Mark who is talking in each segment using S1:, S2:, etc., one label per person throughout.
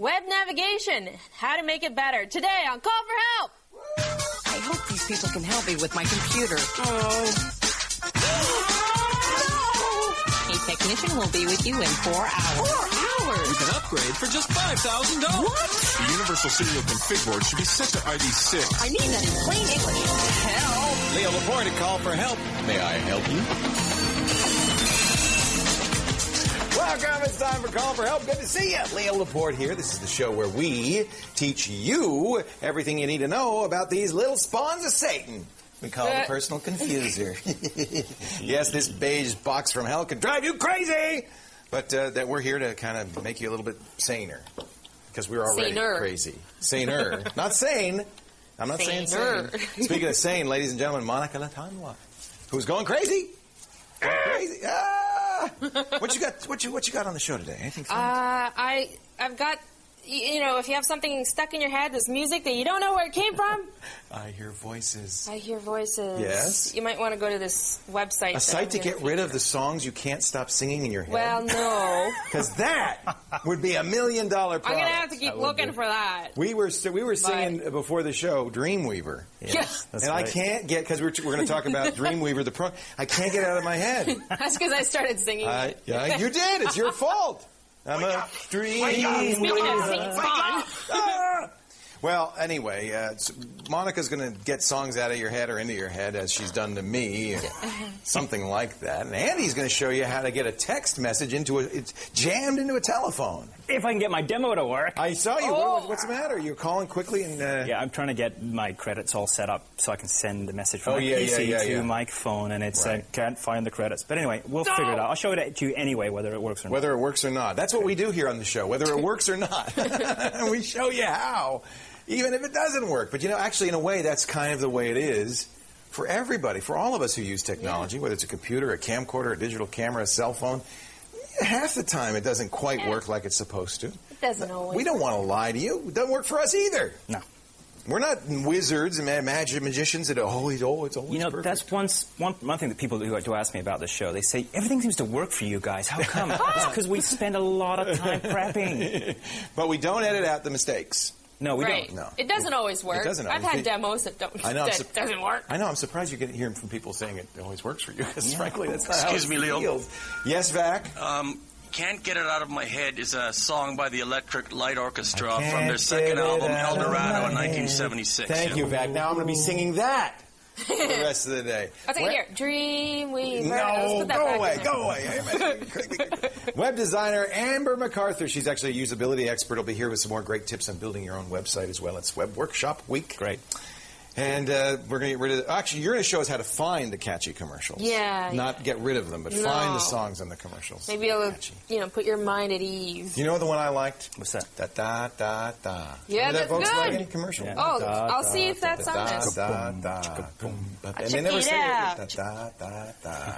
S1: Web navigation, how to make it better. Today on Call for Help.
S2: I hope these people can help me with my computer. A technician will be with you in 4 hours.
S3: 4 hours?
S4: You can upgrade for just $5,000.
S3: What?
S4: The Universal Serial Config Board should be set to ID6.
S2: I mean that in plain English. Help!
S5: Leo Laporte to Call for Help. May I help you? Welcome. It's time for Call for Help. Good to see you. Leo Laporte here. This is the show where we teach you everything you need to know about these little spawns of Satan. We call it the personal confuser. Yes, this beige box from hell could drive you crazy, but that we're here to kind of make you a little bit saner, because we're already crazy. Saner. Not sane. I'm not saying sane. Speaking of sane, ladies and gentlemen, Monica Latanwa, who's going crazy. Going crazy. Ah! What you got? What you got on the show today? Anything fun?
S1: I've got, you know, if you have something stuck in your head, this music that you don't know where it came from.
S5: I hear voices.
S1: I hear voices.
S5: Yes.
S1: You might want to go to this website.
S5: A site to get rid of the songs you can't stop singing in your head?
S1: Well, no.
S5: Because that would be $1 million product.
S1: I'm going to have to keep looking for that.
S5: We were singing before the show Dreamweaver.
S1: Yes.
S5: And I can't get, because we're going to talk about Dreamweaver, I can't get it out of my head.
S1: That's because I started singing.
S5: Yeah, you did. It's your fault. I'm a Dreamweaver.
S1: Speaking of singing, fun.
S5: Well, anyway, Monica's going to get songs out of your head or into your head, as she's done to me, something like that. And Andy's going to show you how to get a text message it's jammed into a telephone.
S6: If I can get my demo to work.
S5: I saw you. Oh. What's the matter? You're calling quickly and...
S6: Yeah, I'm trying to get my credits all set up so I can send the message from my PC to my phone, and it's can't find the credits. But anyway, we'll figure it out. I'll show it to you anyway, whether it works or not.
S5: Whether it works or not. That's what we do here on the show, whether it works or not. And we show you how, even if it doesn't work. But, you know, actually, in a way, that's kind of the way it is for everybody, for all of us who use technology, whether it's a computer, a camcorder, a digital camera, a cell phone. Half the time, it doesn't quite work like it's supposed to.
S1: It doesn't always.
S5: We don't want to lie to you. It doesn't work for us either.
S6: No.
S5: We're not wizards and magicians that it's always perfect.
S6: You know, that's one thing that people do ask me about this show. They say, everything seems to work for you guys. How come? It's because we spend a lot of time prepping.
S5: But we don't edit out the mistakes.
S6: No, we don't.
S5: No.
S1: It doesn't always work.
S5: It doesn't always.
S1: I've had demos that doesn't work.
S5: I know. I'm surprised you get hearing from people saying it always works for you, because frankly, that's not
S7: Excuse me, Leo.
S5: feels. Yes, Vac?
S7: Can't Get It Out of My Head is a song by the Electric Light Orchestra from their second album, El Dorado, in 1976.
S5: Thank you, Vac. Now I'm going to be singing that for the rest of the day.
S1: I'll take it here. Dreamweaver.
S5: No, go away. Web designer Amber MacArthur. She's actually a usability expert. Will be here with some more great tips on building your own website as well. It's Web Workshop Week.
S6: Great.
S5: And we're going to get rid of... Actually, you're going to show us how to find the catchy commercials.
S1: Yeah.
S5: Not get rid of them, but find the songs on the commercials.
S1: Maybe it'll, put your mind at ease.
S5: You know the one I liked?
S6: What's that?
S5: Da-da-da-da.
S1: Yeah, that's
S5: that Volkswagen
S1: good.
S5: commercial?
S1: Yeah. Oh, I'll see if that's on this.
S5: And they never say it. Da-da-da-da.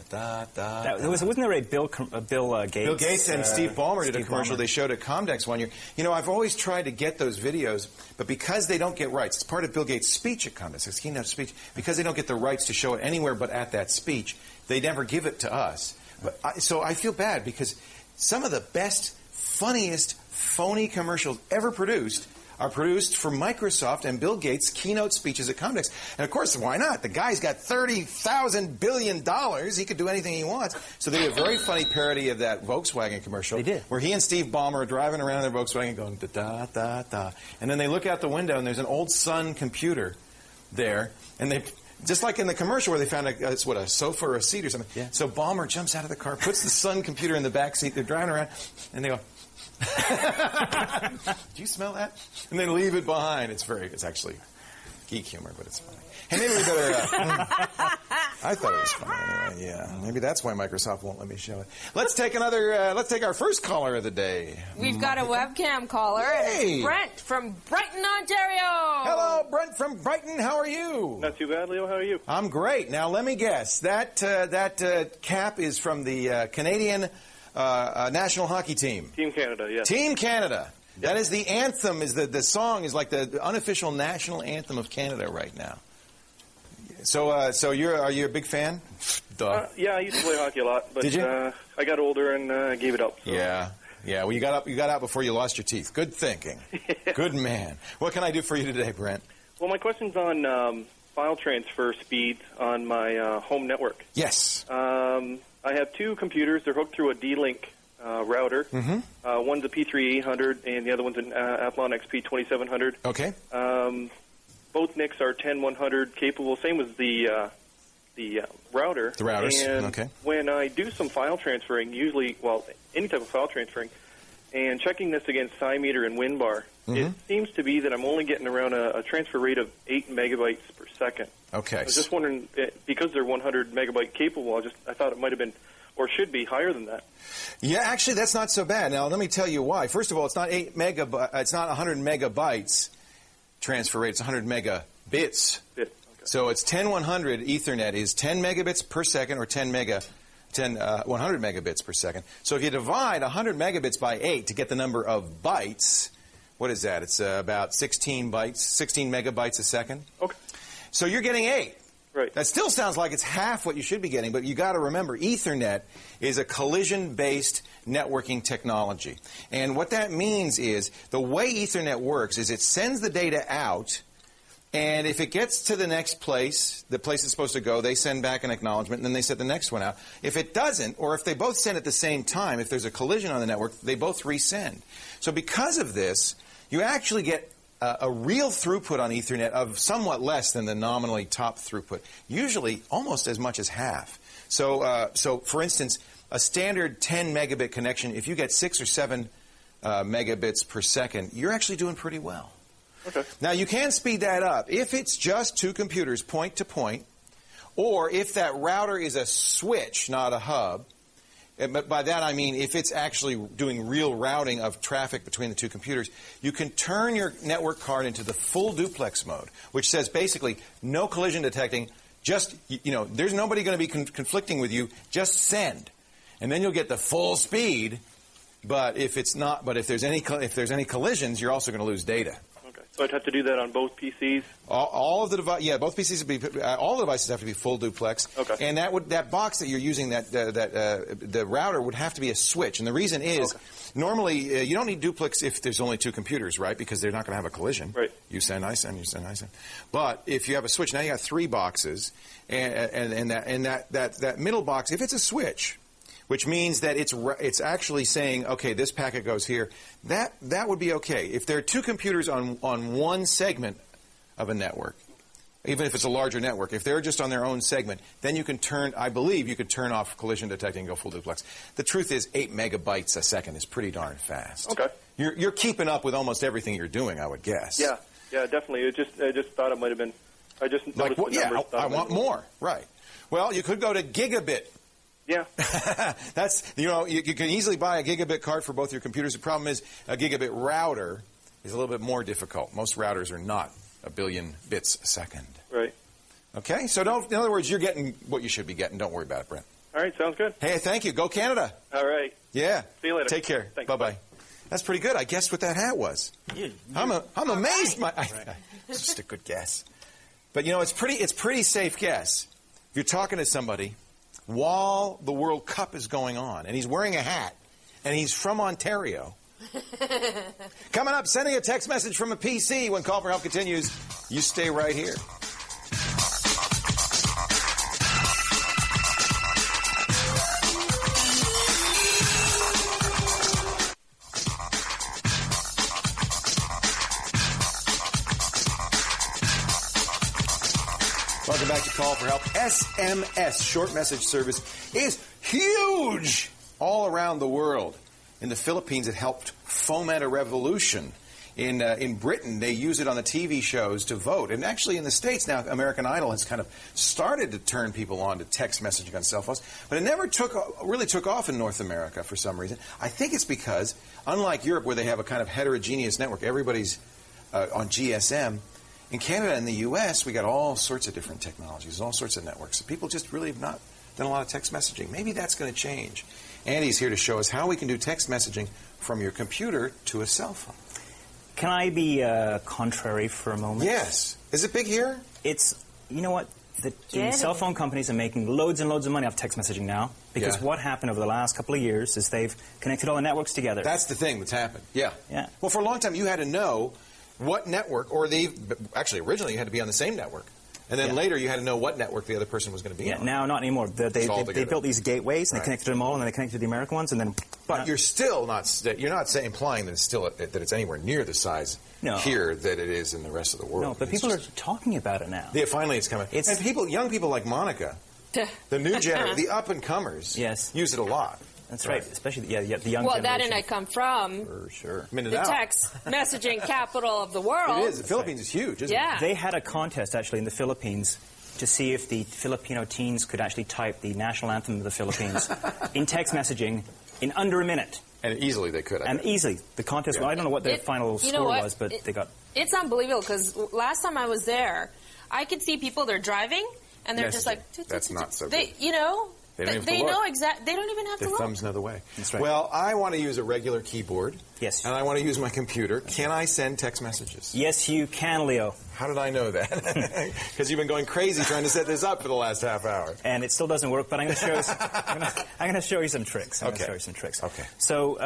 S6: Wasn't there a Bill Gates?
S5: Bill Gates and Steve Ballmer did a commercial they showed at Comdex one year. You know, I've always tried to get those videos, but because they don't get rights, it's part of Bill Gates' speech at Comdex, his keynote speech, because they don't get the rights to show it anywhere but at that speech, they never give it to us. So I feel bad, because some of the best, funniest, phony commercials ever produced are produced for Microsoft and Bill Gates' keynote speeches at Comdex. And, of course, why not? The guy's got $30,000 billion. He could do anything he wants. So they did a very funny parody of that Volkswagen commercial.
S6: They did.
S5: Where he and Steve Ballmer are driving around in their Volkswagen going, da-da-da-da. And then they look out the window, and there's an old Sun computer there. And they... Just like in the commercial where they found a sofa or a seat or something. Yeah. So Ballmer jumps out of the car, puts the Sun computer in the back seat. They're driving around, and they go... Do you smell that? And then leave it behind. It's actually geek humor, but it's funny. Hey, maybe we better... I thought it was funny anyway, yeah. Maybe that's why Microsoft won't let me show it. Let's take our first caller of the day.
S1: We've got a webcam caller, and it's Brent from Brighton, Ontario.
S5: Hello, Brent from Brighton. How are you?
S8: Not too bad, Leo. How are you?
S5: I'm great. Now, let me guess. That cap is from the Canadian... national hockey team.
S8: Team Canada, yes.
S5: Team Canada. Yep. That is the anthem. The song is like the unofficial national anthem of Canada right now. So, are you a big fan?
S8: Yeah, I used to play hockey a lot, but
S5: did you?
S8: I got older and gave it up. So.
S5: Yeah. Yeah, well, you got out before you lost your teeth. Good thinking. Good man. What can I do for you today, Brent?
S3: Well, my question's on file transfer speeds on my home network.
S5: Yes.
S3: I have two computers. They're hooked through a D-Link router.
S5: Mm-hmm.
S3: One's a P3800, and the other one's an Athlon XP 2700.
S5: Okay.
S3: Both NICs are 10100 capable, same as the router.
S5: The routers,
S3: and
S5: okay.
S3: When I do some file transferring, usually, well, any type of file transferring, and checking this against SciMeter and WinBar, it seems to be that I'm only getting around a transfer rate of 8 megabytes per second.
S5: Okay.
S3: I was just wondering, because they're 100 megabyte capable, I thought it might have been, or should be, higher than that.
S5: Yeah, actually, that's not so bad. Now, let me tell you why. First of all, it's not 100 megabytes transfer rate. It's 100 megabits.
S3: Okay.
S5: So it's 10100 Ethernet is 10 megabits per second, or 100 megabits per second. So if you divide 100 megabits by 8 to get the number of bytes, what is that? It's about 16 megabytes a second.
S3: Okay.
S5: So you're getting 8.
S3: Right.
S5: That still sounds like it's half what you should be getting, but you got to remember, Ethernet is a collision-based networking technology. And what that means is the way Ethernet works is it sends the data out, and if it gets to the next place, the place it's supposed to go, they send back an acknowledgement, and then they send the next one out. If it doesn't, or if they both send at the same time, if there's a collision on the network, they both resend. So because of this, you actually get a real throughput on Ethernet of somewhat less than the nominally top throughput, usually almost as much as half. So, for instance, a standard 10 megabit connection, if you get 6 or 7 megabits per second, you're actually doing pretty well.
S3: Okay.
S5: Now, you can speed that up if it's just two computers point to point, or if that router is a switch, not a hub. But by that I mean if it's actually doing real routing of traffic between the two computers, you can turn your network card into the full duplex mode, which says basically no collision detecting, just, there's nobody going to be conflicting with you, just send. And then you'll get the full speed, but if there's any collisions, you're also going to lose data.
S3: So I'd have to do that on both PCs?
S5: All of the both PCs would be, all the devices have to be full duplex.
S3: Okay.
S5: And that box that you're using, the router would have to be a switch. And the reason is, normally you don't need duplex if there's only two computers, right? Because they're not going to have a collision.
S3: Right.
S5: You send, I send, you send, I send. But if you have a switch, now you got 3 boxes, and that middle box, if it's a switch, which means that it's actually saying, okay, this packet goes here. That would be okay. If there are two computers on one segment of a network, even if it's a larger network, if they're just on their own segment, then you can I believe you could turn off collision detecting and go full duplex. The truth is 8 megabytes a second is pretty darn fast.
S3: Okay.
S5: You're keeping up with almost everything you're doing, I would guess.
S3: Yeah, definitely. I just thought it might have been, I just noticed the numbers.
S5: I want more. Right. Well, you could go to gigabit.
S3: Yeah.
S5: That's, you can easily buy a gigabit card for both your computers. The problem is a gigabit router is a little bit more difficult. Most routers are not a billion bits a second.
S3: Right.
S5: Okay? So in other words, you're getting what you should be getting. Don't worry about it, Brent.
S3: All right, sounds good.
S5: Hey, thank you. Go Canada.
S3: All right.
S5: Yeah.
S3: See you later.
S5: Take care.
S3: Thanks.
S5: Bye-bye. That's pretty good. I guessed what that hat was. I'm amazed. It's just a good guess. But, it's pretty safe guess. If you're talking to somebody while the World Cup is going on, and he's wearing a hat, and he's from Ontario. Coming up, sending a text message from a PC when Call for Help continues. You stay right here. Welcome back to Call for Help. SMS, short message service, is huge all around the world. In the Philippines, it helped foment a revolution. In Britain, they use it on the TV shows to vote. And actually in the States now, American Idol has kind of started to turn people on to text messaging on cell phones. But it never really took off in North America for some reason. I think it's because, unlike Europe where they have a kind of heterogeneous network, everybody's on GSM, in Canada and the U.S., we got all sorts of different technologies, all sorts of networks. So people just really have not done a lot of text messaging. Maybe that's going to change. Andy's here to show us how we can do text messaging from your computer to a cell phone.
S6: Can I be contrary for a moment?
S5: Yes. Is it big here?
S6: It's, you know what? the cell phone companies are making loads and loads of money off text messaging now because what happened over the last couple of years is they've connected all the networks together.
S5: That's the thing that's happened. Yeah.
S6: Yeah.
S5: Well, for a long time, you had to know what network, or actually, originally, you had to be on the same network. And then later, you had to know what network the other person was going to be on.
S6: Now not anymore. They built these gateways, and they connected them all, and then they connected the American ones, and then...
S5: But you're still not... You're not implying that it's anywhere near the size here that it is in the rest of the world.
S6: No, but people are talking about it now.
S5: Yeah, finally it's coming. And young people like Monica, the new generation, the up-and-comers, use it a lot.
S6: That's right. Especially the young generation.
S1: Well, that and I come from
S6: for sure.
S1: The text messaging capital of the world.
S5: It is. The Philippines is huge, isn't it?
S6: They had a contest, actually, in the Philippines to see if the Filipino teens could actually type the national anthem of the Philippines in text messaging in under a minute.
S5: And easily they could.
S6: Easily. The contest, well, I don't know what the final score was, but they got...
S1: It's unbelievable, because last time I was there, I could see people, they're driving, and they're just like...
S5: That's not so good.
S1: They know exactly. They don't even have to look.
S5: Their thumbs know the way.
S6: That's right.
S5: Well, I want to use a regular keyboard.
S6: Yes.
S5: And I want to use my computer. Can I send text messages?
S6: Yes, you can, Leo.
S5: How did I know that? Because you've been going crazy trying to set this up for the last half hour.
S6: And it still doesn't work, but I'm going to show you. I'm going to show you some tricks.
S5: Okay.
S6: So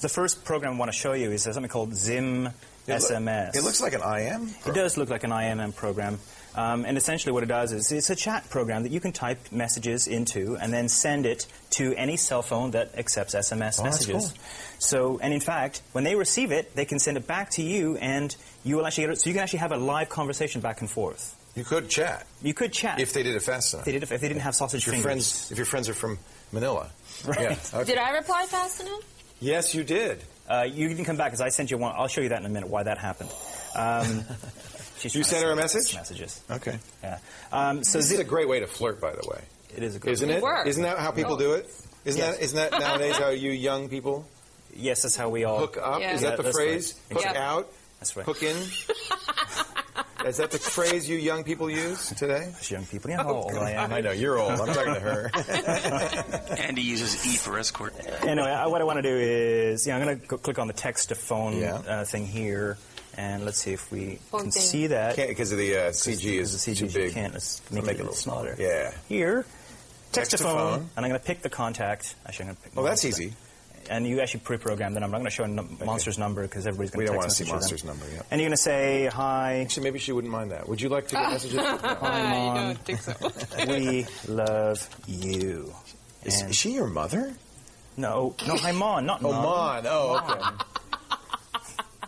S6: the first program I want to show you is something called Zim SMS.
S5: It looks like an IM program.
S6: It does look like an IM program. And essentially what it does is it's a chat program that you can type messages into and then send it to any cell phone that accepts SMS messages.
S5: Cool.
S6: So, and in fact, when they receive it, they can send it back to you, and you will actually get it. So you can actually have a live conversation back and forth.
S5: You could chat.
S6: You could chat.
S5: If they did it fast enough.
S6: If they didn't have sausage fingers.
S5: If your friends are from Manila.
S6: Right.
S5: Yeah. Okay.
S1: Did I reply fast enough?
S5: Yes, you did.
S6: You can come back, because I sent you one. I'll show you that in a minute, why that happened.
S5: You sent her a message?
S6: Messages.
S5: Okay.
S6: Yeah.
S5: So this is a great way to flirt, by the way.
S6: It is a good
S5: Isn't
S6: way.
S5: it? Isn't that how people do it? Isn't that nowadays how you young people
S6: Yes, that's how we all...
S5: hook up?
S1: Yeah.
S5: Is that the phrase?
S6: Right.
S5: Hook out?
S6: That's right.
S5: Hook in? Is that the phrase you young people use today?
S6: Us young people. You know how old I am.
S5: I know, you're old. I'm talking to her.
S7: Andy uses E for escort.
S6: Anyway, what I want to do is, I'm going to click on the text-to-phone thing here, and let's see if we can see that.
S5: Can't, because of the CG is too big.
S6: Let's make it a little smaller.
S5: Yeah.
S6: Here, text-to-phone, and I'm going to pick the contact. Actually, I'm going to pick
S5: that's easy.
S6: And you actually pre-program the number. I'm going to show Monster's number because everybody's going to text message.
S5: We don't want to see Monster's number yet.
S6: And you're going to say, hi.
S5: Actually, maybe she wouldn't mind that. Would you like to get messages?
S6: Hi, Mom.
S1: I don't think so.
S6: We love you.
S5: Is she your mother?
S6: No, hi, Mon, not Mon.
S5: Oh, Mon. Oh, okay.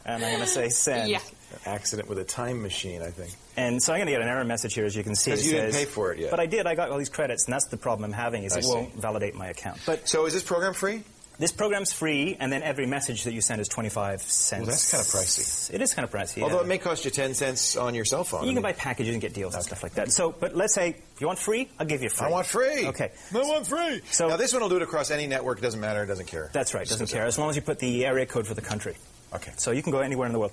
S6: And I'm going to say send.
S1: Yeah.
S5: Accident with a time machine, I think.
S6: And so I'm going to get an error message here, as you can see.
S5: Because you didn't pay for it yet.
S6: But I did. I got all these credits, and that's the problem I'm having, is it won't validate my account. But
S5: so is this program free?
S6: This program's free, and then every message that you send is 25 cents.
S5: Well, that's kind of pricey.
S6: It is kind of pricey,
S5: Although it may cost you 10 cents on your cell phone.
S6: You can buy packages and get deals and stuff like that. So, but let's say, if you want free, I'll give you free.
S5: I want free.
S6: Okay.
S5: I want free.
S6: So,
S5: now, this one will do it across any network. It doesn't matter. It doesn't care.
S6: That's right. It doesn't care, as long as you put the area code for the country.
S5: Okay.
S6: So you can go anywhere in the world.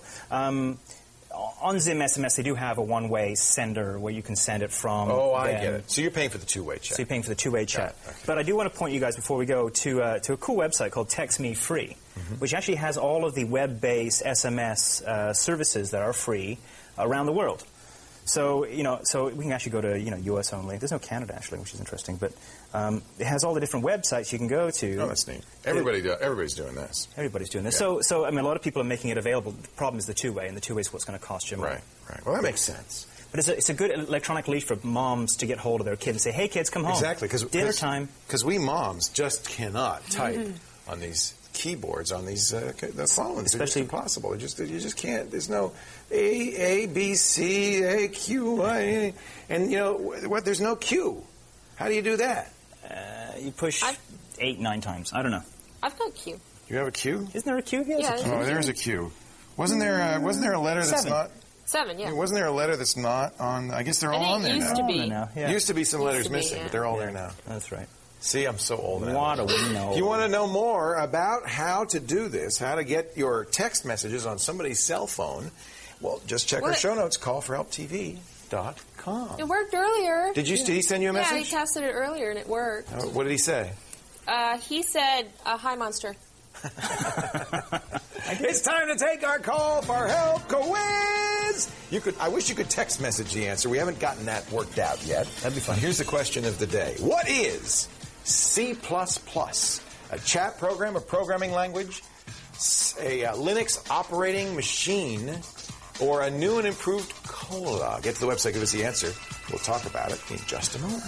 S6: On Zim SMS, they do have a one-way sender where you can send it from.
S5: Oh, I get it. So you're paying for the two-way chat.
S6: So you're paying for the two-way chat.
S5: Okay.
S6: But I do want to point you guys, before we go, to a cool website called Text Me Free, which actually has all of the web-based SMS services that are free around the world. So, so we can actually go to, U.S. only. There's no Canada, actually, which is interesting. But it has all the different websites you can go to.
S5: Oh, that's neat. Everybody's doing this.
S6: Everybody's doing this.
S5: Yeah.
S6: So, I mean, a lot of people are making it available. The problem is the two-way, and the two-way is what's going to cost you more.
S5: Right. Well, that makes sense.
S6: But it's a good electronic leash for moms to get hold of their kids and say, hey, kids, come home.
S5: Exactly.
S6: Dinner time.
S5: Because we moms just cannot type on these keyboards, on these the phones. Especially, it's impossible. You just can't. There's no A, B, C, A, Q, I, and what? There's no Q. How do you do that?
S6: You push 8, 9 times. I don't know.
S1: I've got Q.
S5: You have a Q?
S6: Isn't there a Q here?
S1: Yeah,
S5: Oh, there's a Q. Wasn't there a letter that's
S6: 7.
S5: not?
S1: 7, yeah.
S5: Wasn't there a letter that's not on? I guess they're all on there
S1: used
S5: now.
S1: to be.
S6: Yeah.
S5: Used to be some letters
S1: to be,
S5: missing,
S1: yeah.
S5: but they're all there now.
S6: That's right.
S5: See, I'm so old now.
S6: What do we know?
S5: If you want to know more about how to do this, how to get your text messages on somebody's cell phone, well, just check our show notes, callforhelptv.com.
S1: It worked eurlier.
S5: Did he send you a message?
S1: Yeah, he tested it earlier, and it worked.
S5: What did he say?
S1: He said, hi, Monster.
S5: It's time to take our call for help quiz. I wish you could text message the answer. We haven't gotten that worked out yet. That'd be fun. Here's the question of the day. What is C++? A chat program, a programming language, a Linux operating machine, or a new and improved cola? Get to the website, give us the answer. We'll talk about it in just a moment.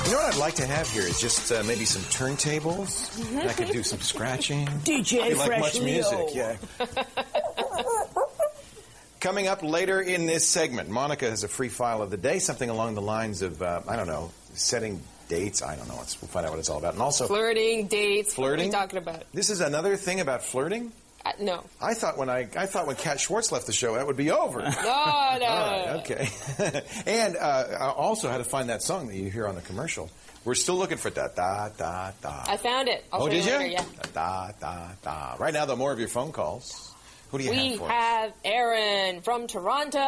S5: You know what I'd like to have here is just maybe some turntables. I could do some scratching.
S6: DJ
S5: like
S6: Fresh
S5: much
S6: Leo.
S5: music, yeah. Coming up later in this segment, Monica has a free file of the day, something along the lines of, I don't know, setting dates. I don't know. We'll find out what it's all about. And also
S1: Flirting, dates.
S5: Flirting?
S1: What are you talking about?
S5: This is another thing about flirting?
S1: No.
S5: I thought when Kat Schwartz left the show, that would be over.
S1: No.
S5: All right, okay. And I also had to find that song that you hear on the commercial. We're still looking for da da da da.
S1: I found it. I'll show
S5: did
S1: you
S5: you?
S1: later, yeah.
S5: Da da da. Right now, though, more of your phone calls. Who do you have
S1: We
S5: for us?
S1: have Aaron from Toronto.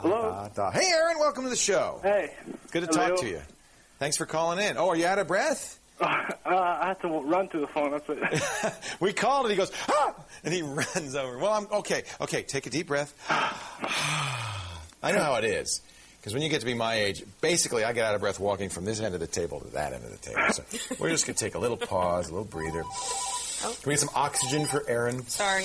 S5: Hello. Hey, Aaron, welcome to the show.
S8: Hey.
S5: Good to talk to you. Thanks for calling in. Oh, are you out of breath?
S8: I had to run to the phone. That's it.
S5: We called and he goes, ah! And he runs over. Well, I'm okay. Okay, take a deep breath. I know how it is. Because when you get to be my age, basically I get out of breath walking from this end of the table to that end of the table. So we're just going to take a little pause, a little breather. Can we get some oxygen for Aaron?
S1: Sorry.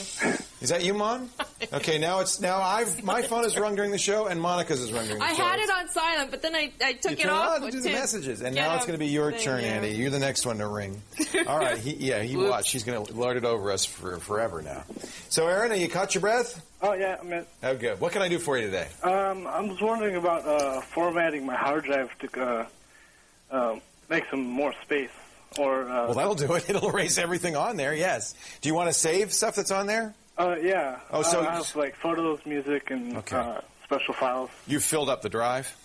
S5: Is that you, Mon? Okay, my phone is rung during the show and Monica's is rung during the show.
S1: I had it on silent, but then I took it off.
S5: To do the messages. And now it's going to be your turn, Andy. You're the next one to ring. All right. He watched. She's going to lord it over us for forever now. So, Aaron, you caught your breath?
S8: Oh, yeah, I'm in.
S5: Oh, good. What can I do for you today?
S8: I was wondering about formatting my hard drive to make some more space.
S5: Well, that'll do it. It'll erase everything on there, yes. Do you want to save stuff that's on there?
S8: Yeah.
S5: Oh, so
S8: I have, like, photos, music, and special files.
S5: You filled up the drive?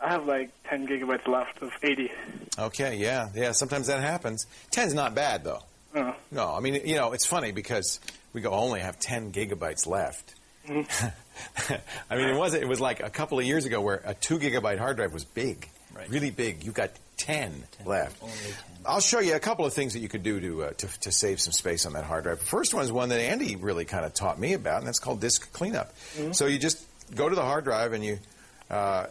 S8: I have, like, 10 gigabytes left of 80.
S5: Okay, yeah. Sometimes that happens. 10's not bad, though. No, I mean, it's funny because we only have 10 gigabytes left. Mm-hmm. I mean, it was like a couple of years ago where a 2 gigabyte hard drive was big, really big. You've got 10 left. Only 10. I'll show you a couple of things that you could do to save some space on that hard drive. The first one is one that Andy really kind of taught me about, and that's called disk cleanup. Mm-hmm. So you just go to the hard drive and you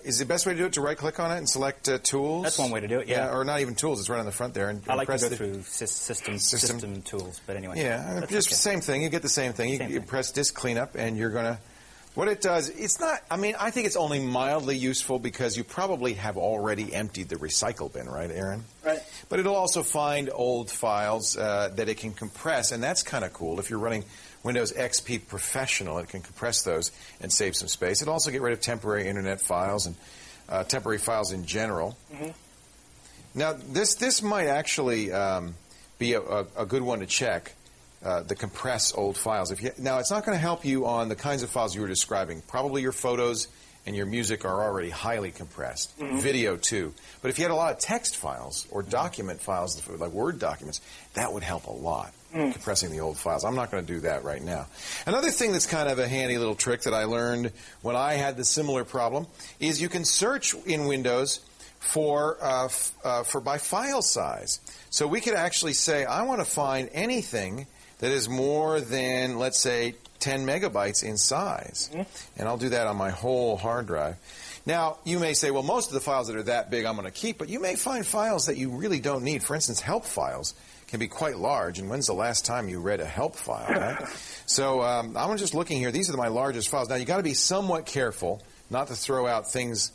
S5: is the best way to do it to right-click on it and select tools?
S6: That's one way to do it, yeah.
S5: Or not even tools. It's right on the front there. And
S6: I like to go through system tools, but anyway.
S5: Yeah, just the same thing. You get the same thing. You press disk cleanup, and you're going to... What it does, it's not... I mean, I think it's only mildly useful because you probably have already emptied the recycle bin, right, Aaron?
S8: Right.
S5: But it'll also find old files that it can compress, and that's kind of cool. If you're running Windows XP Professional, it can compress those and save some space. It'll also get rid of temporary Internet files and temporary files in general. Mm-hmm. Now, this might actually be a good one to check. The compress old files. Now, it's not going to help you on the kinds of files you were describing. Probably your photos and your music are already highly compressed. Mm-hmm. Video, too. But if you had a lot of text files or document files, like Word documents, that would help a lot, compressing the old files. I'm not going to do that right now. Another thing that's kind of a handy little trick that I learned when I had the similar problem is you can search in Windows for by file size. So we could actually say, I want to find anything that is more than, let's say, 10 megabytes in size. Mm-hmm. And I'll do that on my whole hard drive. Now, you may say, well, most of the files that are that big I'm going to keep, but you may find files that you really don't need. For instance, help files can be quite large. And when's the last time you read a help file, right? So I'm just looking here. These are my largest files. Now, you've got to be somewhat careful not to throw out things.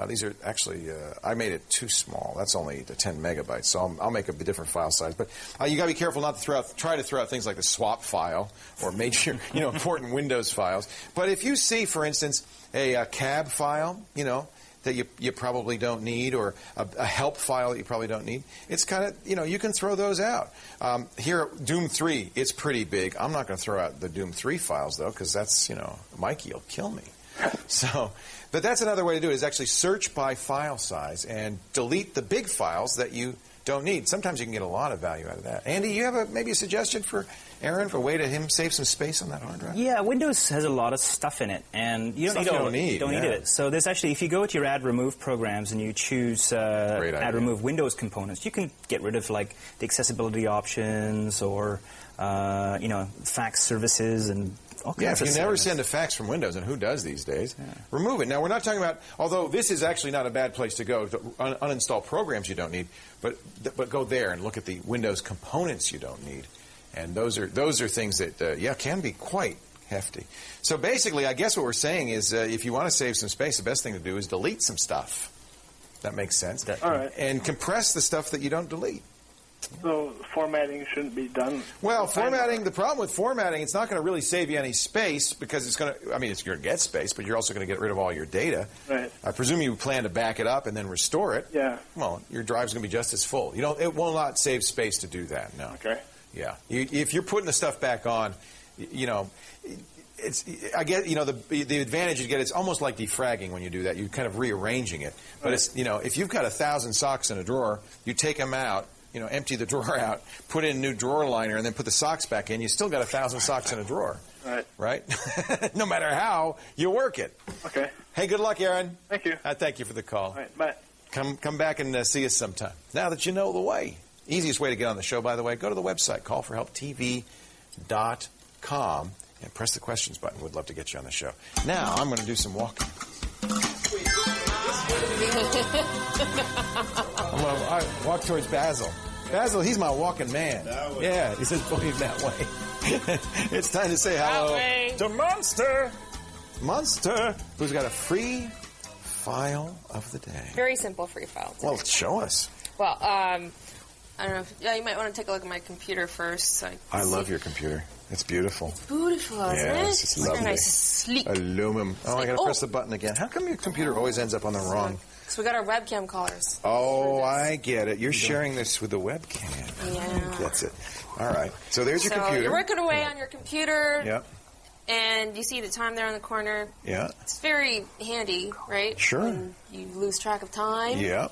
S5: These are actually, I made it too small. That's only the 10 megabytes, so I'll make a different file size. But you got to be careful not to try to throw out things like the swap file or major, important Windows files. But if you see, for instance, a cab file, that you probably don't need, or a help file that you probably don't need, it's kind of, you can throw those out. Here, Doom 3, it's pretty big. I'm not going to throw out the Doom 3 files, though, because that's, Mikey will kill me. So, but that's another way to do it, is actually search by file size and delete the big files that you don't need. Sometimes you can get a lot of value out of that. Andy, you have maybe a suggestion for Aaron for a way to save some space on that hard drive?
S6: Yeah, Windows has a lot of stuff in it, and you don't need it. So there's actually, if you go to your Add Remove programs and you choose Add Remove Windows components, you can get rid of like the accessibility options or fax services and all kinds of
S5: if you never send a fax from Windows, and who does these days, remove it. Now, we're not talking about, although this is actually not a bad place to go, to uninstall programs you don't need, but go there and look at the Windows components you don't need. And those are things that, can be quite hefty. So basically, I guess what we're saying is if you want to save some space, the best thing to do is delete some stuff. That makes sense.
S8: All right.
S5: And compress the stuff that you don't delete.
S8: So formatting shouldn't be done?
S5: Well, the problem with formatting, it's not going to really save you any space because it's going to get space, but you're also going to get rid of all your data.
S8: Right.
S5: I presume you plan to back it up and then restore it.
S8: Yeah.
S5: Well, your drive's going to be just as full. It will not save space to do that, no.
S8: Okay.
S5: Yeah. If you're putting the stuff back on, the advantage you get, it's almost like defragging when you do that. You're kind of rearranging it. But it's, if you've got 1,000 socks in a drawer, you take them out, empty the drawer out, put in a new drawer liner, and then put the socks back in, you still got 1,000 socks in a drawer. Right? No matter how you work it.
S8: Okay.
S5: Hey, good luck, Aaron.
S8: Thank you.
S5: Thank you for the call.
S8: All right, bye.
S5: Come back and see us sometime. Now that you know the way. Easiest way to get on the show, by the way, go to the website, callforhelptv.com, and press the questions button. We'd love to get you on the show. Now, I'm going to do some walking. I'm going to walk towards Basil. Basil, he's my walking man. Yeah, he says believe that way. It's time to say hello to Monster. Monster, who's got a free file of the day.
S1: Very simple free file today.
S5: Well, show us.
S1: Well, I don't know. You might want to take a look at my computer first. So
S5: I love your computer. It's beautiful.
S1: It's beautiful, isn't it?
S5: Yes, it's lovely.
S1: Very nice, sleek.
S5: Aluminum. I got to press the button again. How come your computer always ends up on the wrong?
S1: So we got our webcam collars.
S5: Oh, I get it. You're sharing this with the webcam.
S1: Yeah.
S5: That's it. All right. So there's your computer.
S1: You're working away on your computer.
S5: Yep.
S1: And you see the time there in the corner.
S5: Yeah.
S1: It's very handy, right?
S5: Sure.
S1: When you lose track of time.
S5: Yeah.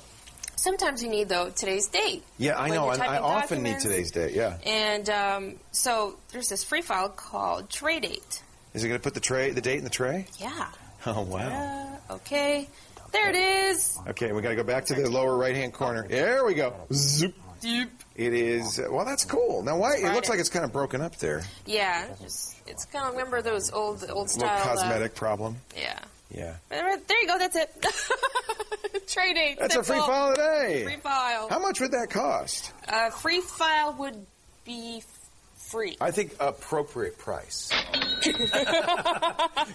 S1: Sometimes you need, though, today's date.
S5: Yeah, I know. I often need today's date, yeah.
S1: And so there's this free file called Tray Date.
S5: Is it going to put the date in the tray?
S1: Yeah.
S5: Oh, wow.
S1: Okay. There it is.
S5: Okay, we got to go back to the lower right-hand corner. There we go. Zoop. It is, well, that's cool. Now, why? It looks like it's kind of broken up there.
S1: Yeah. It's kind of, remember those old style.
S5: Little cosmetic problem.
S1: Yeah.
S5: Yeah.
S1: There you go. That's it. Tray Date.
S5: That's a free file today.
S1: Free file.
S5: How much would that cost?
S1: Free file would be free.
S5: I think appropriate price.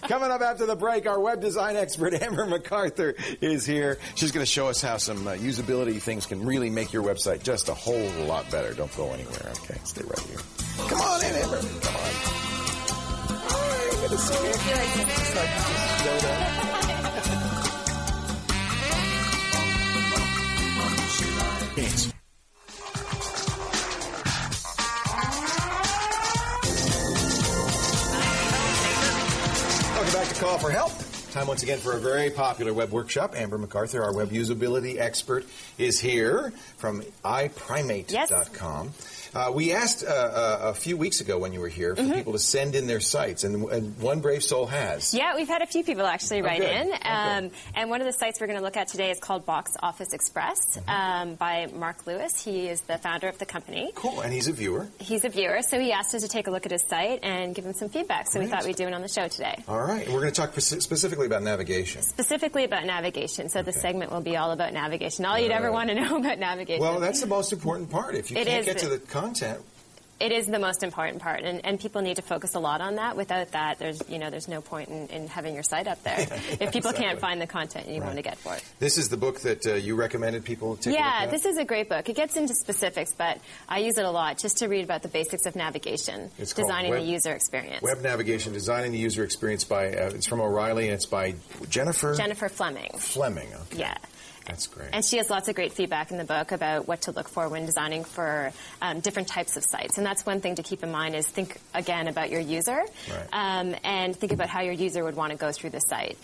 S5: Coming up after the break, our web design expert, Amber MacArthur, is here. She's going to show us how some usability things can really make your website just a whole lot better. Don't go anywhere, okay? Stay right here. Come on in, Amber. Come on. Hi, good to see you. Just like you just showed up. It's welcome back to Call for Help. Time once again for a very popular web workshop. Amber MacArthur, our web usability expert, is here from iPrimate.com. We asked a few weeks ago when you were here for people to send in their sites, and one brave soul has.
S9: Yeah, we've had a few people actually write in.
S5: And
S9: one of the sites we're going to look at today is called Box Office Express by Mark Lewis. He is the founder of the company.
S5: Cool, and he's a viewer.
S9: He's a viewer, so he asked us to take a look at his site and give him some feedback, so we thought we'd do it on the show today.
S5: All right, and we're going to talk specifically about navigation.
S9: Specifically about navigation, so the segment will be all about navigation. All you'd ever want to know about navigation.
S5: Well, that's the most important part. If you can't get to the content...
S9: It is the most important part, and people need to focus a lot on that. Without that, there's no point in having your site up there if people can't find the content you want to get for it.
S5: This is the book that you recommended people take a look at?
S9: Yeah, this is a great book. It gets into specifics, but I use it a lot just to read about the basics of navigation, designing the user experience.
S5: Web Navigation, Designing the User Experience by, it's from O'Reilly, and it's by Jennifer?
S9: Jennifer Fleming.
S5: Fleming, okay.
S9: Yeah.
S5: That's great.
S9: And she has lots of great feedback in the book about what to look for when designing for different types of sites. And that's one thing to keep in mind is think, again, about your user and think about how your user would want to go through the site.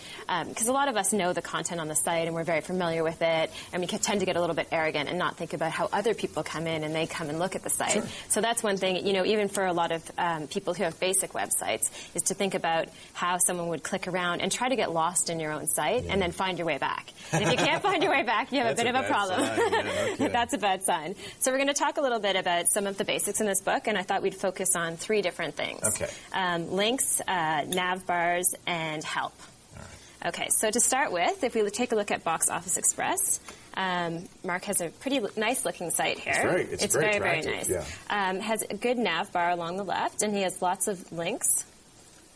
S9: Because a lot of us know the content on the site and we're very familiar with it, and we tend to get a little bit arrogant and not think about how other people come in and they come and look at the site. Sure. So that's one thing, even for a lot of people who have basic websites, is to think about how someone would click around and try to get lost in your own site and then find your way back. And if you can't find your way back, you have a bit of a problem. That's a bad sign. So we're going to talk a little bit about some of the basics in this book, and I thought we'd focus on 3 different things. Links, nav bars, and help. Okay, so to start with, if we take a look at Box Office Express, Mark has a pretty nice looking site here.
S5: It's
S9: very,
S5: very
S9: nice.
S5: Yeah.
S9: Has a good nav bar along the left, and he has lots of links.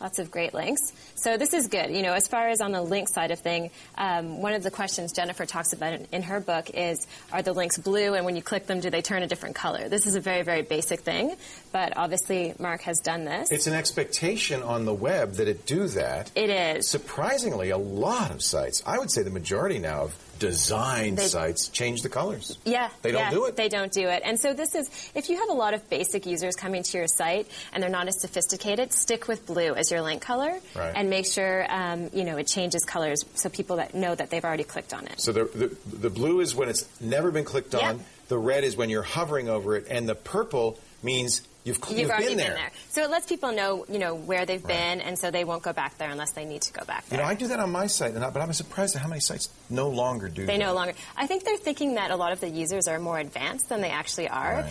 S9: Lots of great links. So this is good. As far as on the link side of thing, one of the questions Jennifer talks about in her book is, are the links blue, and when you click them, do they turn a different color? This is a very, very basic thing, but obviously Mark has done this.
S5: It's an expectation on the web that it do that.
S9: It is.
S5: Surprisingly, a lot of sites, I would say the majority now of design sites change the colors.
S9: Yeah.
S5: They don't do it.
S9: They don't do it. And so this is, if you have a lot of basic users coming to your site and they're not as sophisticated, stick with blue as your link color and make sure, it changes colors so people that know that they've already clicked on it.
S5: So the blue is when it's never been clicked on, the red is when you're hovering over it, and the purple means you've
S9: already
S5: been there.
S9: So it lets people know, where they've been, and so they won't go back there unless they need to go back there.
S5: I do that on my site, but I'm surprised at how many sites no longer do that.
S9: They no longer. I think they're thinking that a lot of the users are more advanced than they actually are,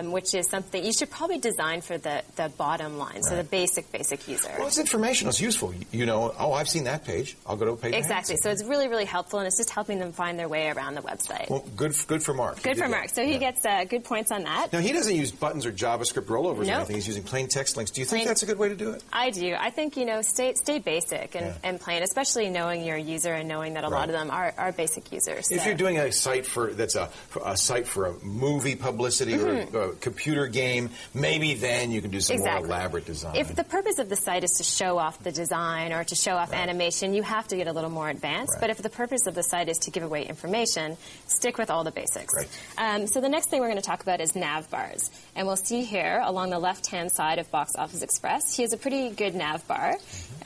S9: which is something you should probably design for the bottom line, so the basic user.
S5: Well, it's informational. It's useful. I've seen that page. I'll go to a page.
S9: Exactly. So it's really, really helpful, and it's just helping them find their way around the website.
S5: Well, good for Mark.
S9: Good for Mark. So he gets good points on that.
S5: Now, he doesn't use buttons or JavaScript rollovers or anything. He's using plain text links. Do you think that's a good way to do it?
S9: I do. I think, stay basic and plain, especially knowing your user and knowing that a lot of them are basic users.
S5: If you're doing a site that's a site for a movie publicity or a computer game, maybe then you can do some more elaborate design.
S9: If the purpose of the site is to show off the design or to show off animation, you have to get a little more advanced. But if the purpose of the site is to give away information, stick with all the basics. So the next thing we're going to talk about is nav bars. And we'll see here along the left-hand side of Box Office Express, he has a pretty good nav bar.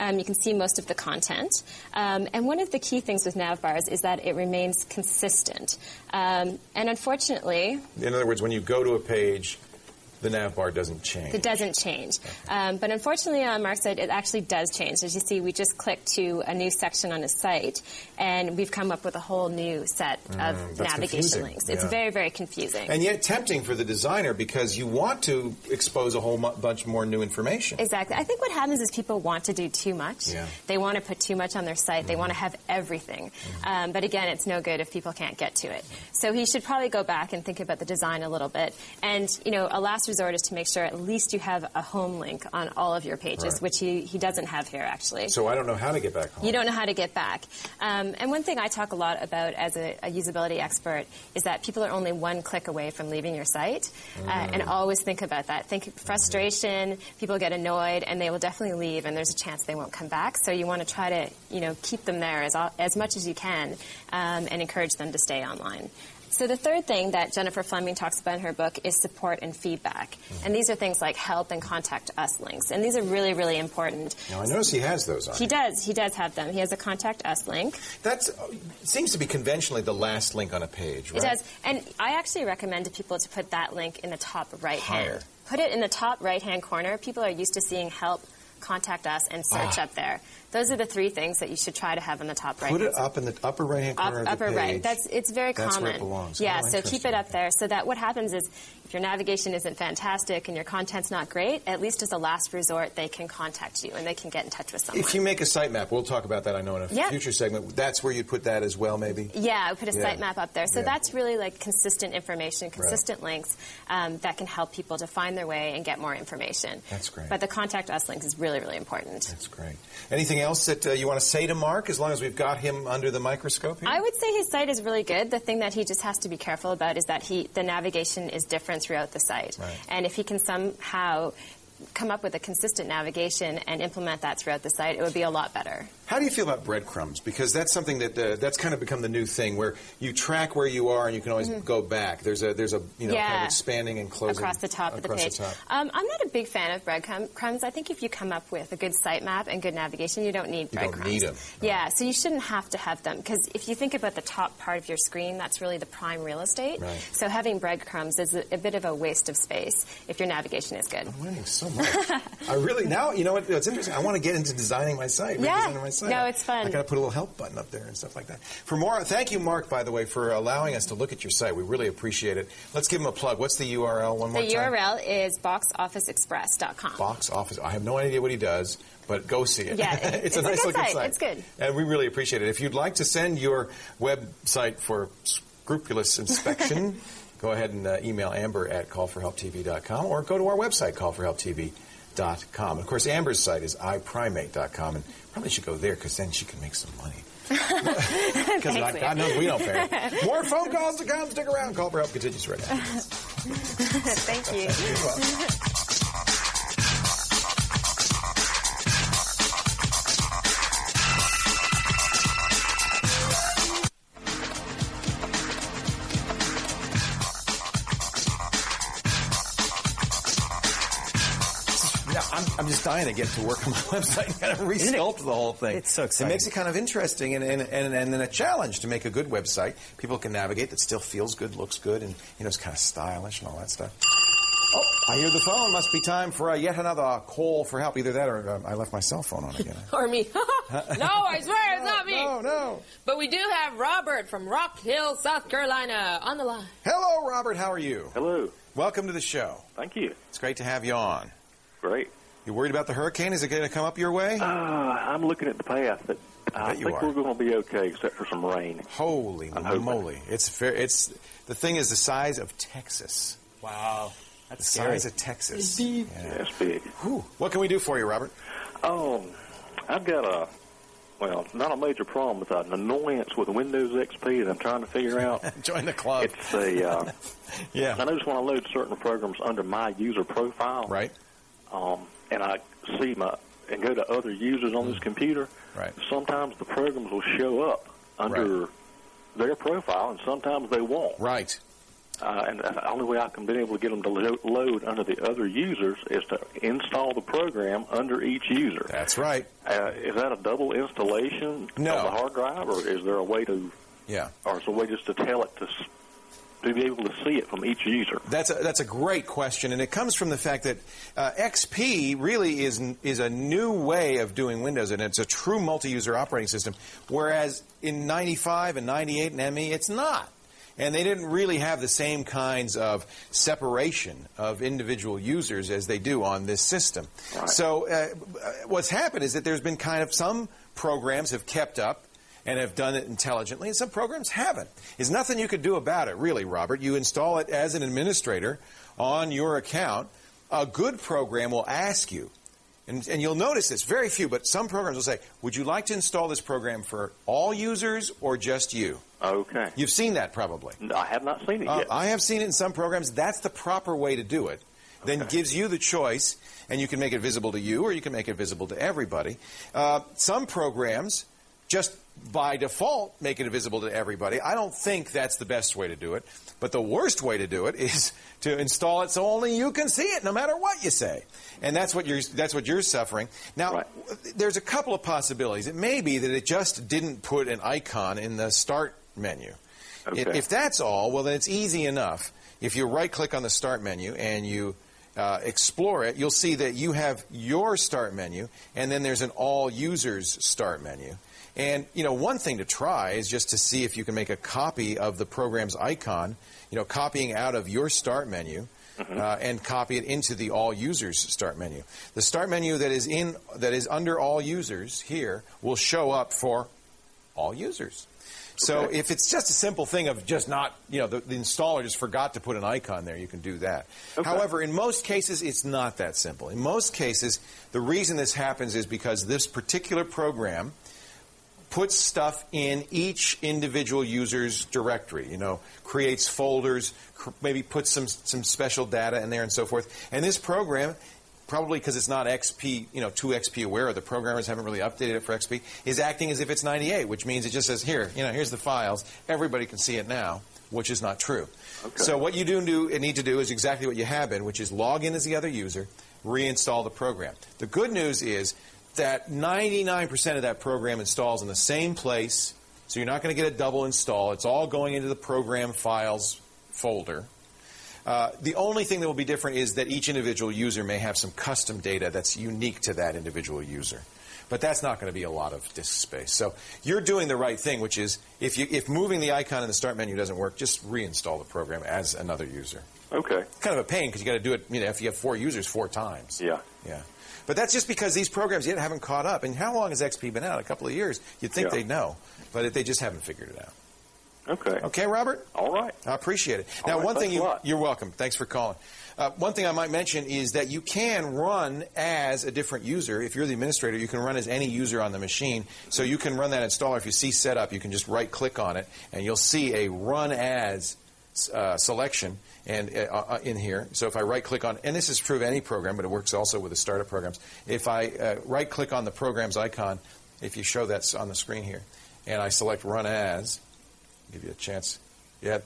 S9: You can see most of the content. And one of the key things with nav bars is that it remains consistent. And unfortunately...
S5: In other words, when you go to a page, the nav bar doesn't change.
S9: It doesn't change. But unfortunately on Mark's site, it actually does change. As you see, we just clicked to a new section on his site, and we've come up with a whole new set of navigation links. It's very, very confusing.
S5: And yet tempting for the designer because you want to expose a whole bunch more new information.
S9: Exactly. I think what happens is people want to do too much. They want to put too much on their site. They want to have everything. But again, it's no good if people can't get to it. So he should probably go back and think about the design a little bit. And, a last resort is to make sure at least you have a home link on all of your pages, which he doesn't have here, actually.
S5: So I don't know how to get back home.
S9: You don't know how to get back. And one thing I talk a lot about as a usability expert is that people are only one click away from leaving your site. And always think about that. Think frustration, people get annoyed, and they will definitely leave, and there's a chance they won't come back. So you want to try to, keep them there as much as you can and encourage them to stay online. So the third thing that Jennifer Fleming talks about in her book is support and feedback. And these are things like help and contact us links. And these are really, really important.
S5: Now, I notice he has those on.
S9: He does. He does have them. He has a contact us link.
S5: That seems to be conventionally the last link on a page, right?
S9: It does. And I actually recommend to people to put that link in the top right hand. Put it in the top right-hand corner. People are used to seeing help, contact us, and search up there. Those are the 3 things that you should try to have in the top right.
S5: Put it up in the upper right-hand corner of the
S9: upper
S5: page.
S9: Right. It's very common.
S5: That's where it belongs.
S9: Yeah, so keep it up there so that what happens is if your navigation isn't fantastic and your content's not great, at least as a last resort, they can contact you and they can get in touch with someone.
S5: If you make a sitemap, we'll talk about that, I know, in a future segment. That's where you'd put that as well, maybe?
S9: Yeah, I put a sitemap up there. So that's really like consistent information, consistent links that can help people to find their way and get more information.
S5: That's great.
S9: But the contact us link is really, really important.
S5: That's great. Anything else that you want to say to Mark, as long as we've got him under the microscope here?
S9: I would say his site is really good. The thing that he just has to be careful about is that the navigation is different throughout the site. And if he can somehow come up with a consistent navigation and implement that throughout the site, it would be a lot better.
S5: How do you feel about breadcrumbs? Because that's something that's kind of become the new thing, where you track where you are and you can always go back. There's a kind of expanding and closing
S9: across the top of the page. I'm not a big fan of breadcrumbs. I think if you come up with a good sitemap and good navigation, you don't need breadcrumbs.
S5: You don't need them.
S9: Yeah, so you shouldn't have to have them, because if you think about the top part of your screen, that's really the prime real estate.
S5: Right.
S9: So having breadcrumbs is a bit of a waste of space if your navigation is good.
S5: I'm learning so much. I really, now, you know what, it's interesting. I want to get into designing my site, redesigning my site.
S9: No, it's fun.
S5: I got to put a little help button up there and stuff like that. For more, thank you, Mark, by the way, for allowing us to look at your site. We really appreciate it. Let's give him a plug. What's the URL one more time?
S9: The URL is boxofficeexpress.com.
S5: Box Office. I have no idea what he does, but go see it.
S9: Yeah,
S5: it's a nice looking site.
S9: It's good.
S5: And we really appreciate it. If you'd like to send your website for scrupulous inspection, go ahead and email Amber at callforhelptv.com, or go to our website, callforhelptv.com. Of course, Amber's site is iprimate.com, and probably should go there, because then she can make some money. Because God knows we don't pay. More phone calls to come. Stick around. Call for Help continues right now.
S9: Thank you.
S5: You're welcome. I'm just dying to get to work on my website and kind of resculpt the whole thing.
S6: It's so exciting.
S5: It makes it kind of interesting and then a challenge to make a good website people can navigate that still feels good, looks good, and it's kind of stylish and all that stuff. Oh, I hear the phone. Must be time for yet another call for help. Either that or I left my cell phone on again.
S1: Or me. No, I swear it's not me.
S5: No.
S1: But we do have Robert from Rock Hill, South Carolina on the line.
S5: Hello, Robert. How are you?
S10: Hello.
S5: Welcome to the show.
S10: Thank you.
S5: It's great to have you on.
S10: Great.
S5: You worried about the hurricane? Is it going to come up your way?
S10: I'm looking at the path. But I think we're going to be okay, except for some rain.
S5: Holy moly! It's the thing is the size of Texas.
S6: Wow,
S5: that's the size of Texas.
S10: It's big. Yeah, it's big.
S5: Whew. What can we do for you, Robert?
S10: I've got not a major problem, but an annoyance with Windows XP that I'm trying to figure out.
S5: Join the club.
S10: It's I just want to load certain programs under my user profile.
S5: Right.
S10: And I see and go to other users on this computer.
S5: Right.
S10: Sometimes the programs will show up under their profile, and sometimes they won't.
S5: Right.
S10: And the only way I can be able to get them to load under the other users is to install the program under each user.
S5: That's right.
S10: Is that a double installation of the hard drive, or is there a way to?
S5: Yeah.
S10: Or is there a way just to tell it to be able to see it from each user?
S5: That's a great question, and it comes from the fact that XP really is a new way of doing Windows, and it's a true multi-user operating system, whereas in 95 and 98 and ME, it's not. And they didn't really have the same kinds of separation of individual users as they do on this system.
S10: Right.
S5: So what's happened is that there's been kind of some programs have kept up and have done it intelligently, and some programs haven't. There's nothing you could do about it, really, Robert. You install it as an administrator on your account. A good program will ask you, and you'll notice this, very few, but some programs will say, would you like to install this program for all users or just you?
S10: Okay.
S5: You've seen that probably.
S10: I have not seen it yet.
S5: I have seen it in some programs. That's the proper way to do it. Then gives you the choice, and you can make it visible to you or you can make it visible to everybody. Some programs just by default make it visible to everybody. I don't think that's the best way to do it. But the worst way to do it is to install it so only you can see it, no matter what you say. And that's what you're suffering. Now, there's a couple of possibilities. It may be that it just didn't put an icon in the Start menu.
S10: Okay.
S5: If that's all, well, then it's easy enough. If you right-click on the Start menu and you explore it, you'll see that you have your Start menu, and then there's an All Users Start menu. And, one thing to try is just to see if you can make a copy of the program's icon, copying out of your Start menu and copy it into the All Users Start menu. The Start menu that is under All Users here will show up for all users. So if it's just a simple thing of just not, the installer just forgot to put an icon there, you can do that. However, in most cases, it's not that simple. In most cases, the reason this happens is because this particular program puts stuff in each individual user's directory, creates folders, maybe puts some special data in there and so forth. And this program probably because it's not XP, 2XP aware, or the programmers haven't really updated it for XP, is acting as if it's 98, which means it just says, here, here's the files. Everybody can see it now, which is not true. Okay. So what you need to do is exactly what you have been, which is log in as the other user, reinstall the program. The good news is that 99% of that program installs in the same place, so you're not going to get a double install. It's all going into the program files folder. The only thing that will be different is that each individual user may have some custom data that's unique to that individual user. But that's not going to be a lot of disk space. So you're doing the right thing, which is if moving the icon in the start menu doesn't work, just reinstall the program as another user.
S10: Okay.
S5: Kind of a pain because you got to do it, if you have 4 users 4 times.
S10: Yeah.
S5: Yeah. But that's just because these programs yet haven't caught up. And how long has XP been out? A couple of years. You'd think they'd know. But they just haven't figured it out.
S10: Okay.
S5: Okay, Robert?
S10: All right.
S5: I appreciate it. Now, one thing you're welcome. Thanks for calling. One thing I might mention is that you can run as a different user. If you're the administrator, you can run as any user on the machine. So you can run that installer. If you see setup, you can just right-click on it, and you'll see a run as selection and in here. So if I right-click on, and this is true of any program, but it works also with the startup programs. If I right-click on the program's icon, if you show that on the screen here, and I select run as, give you a chance. Yeah,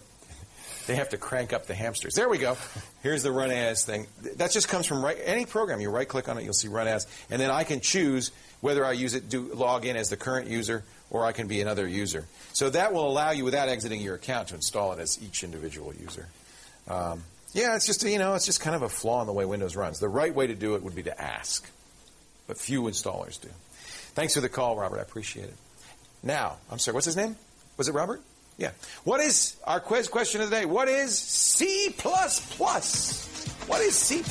S5: they have to crank up the hamsters. There we go. Here's the run as thing. That just comes from any program. You right-click on it, you'll see run as, and then I can choose whether I use it to log in as the current user or I can be another user. So that will allow you, without exiting your account, to install it as each individual user. It's just it's just kind of a flaw in the way Windows runs. The right way to do it would be to ask, but few installers do. Thanks for the call, Robert. I appreciate it. Now, I'm sorry, what's his name? Was it Robert? Yeah. What is our quiz question of the day? What is C++? What is C++?